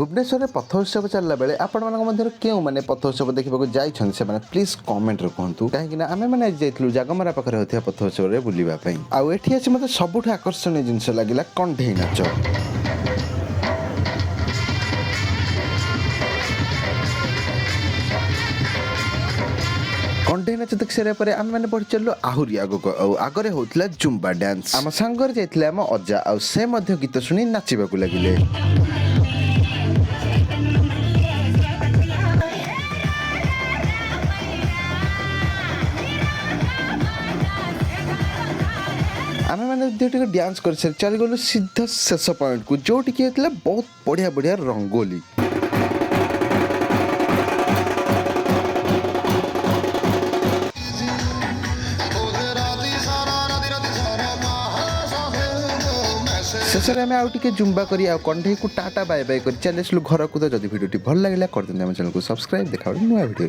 भुवनेश्वर में पथ उत्सव चलला बेले आपण मानक मध्य केउ माने पथ उत्सव देखा जाइछन से माने प्लीज कमेंट रे कहतु कहीं ना आमे माने जाइतलु जागमरा पाखरे होथिया पथ उत्सव रे बुलिबा पई आ एठी अछि मते सबुठ आकर्षणीय जिंस लागिला कंढेई नाच। कंढेई नाच देख सारे पर आम मैंने बढ़ी चलु आहुरी आगक आगरे होतला जुम्बा डांस आम सांगर जाइतले आम अजा आ से मध्य गीत सुनी नाचिबाकू लागिले। आमे मैंने टे डांस कर चल गलु सीधा शेष पॉइंट को जो बहुत बढ़िया बढ़िया रंगोली। शेष में आउ टे जुम्बा करी कंढे को टाटा बाय बाय कर चले घर को। तो जब भिडियो भल लगे कर चैनल को सब्सक्राइब देखा नुआ भिडियो।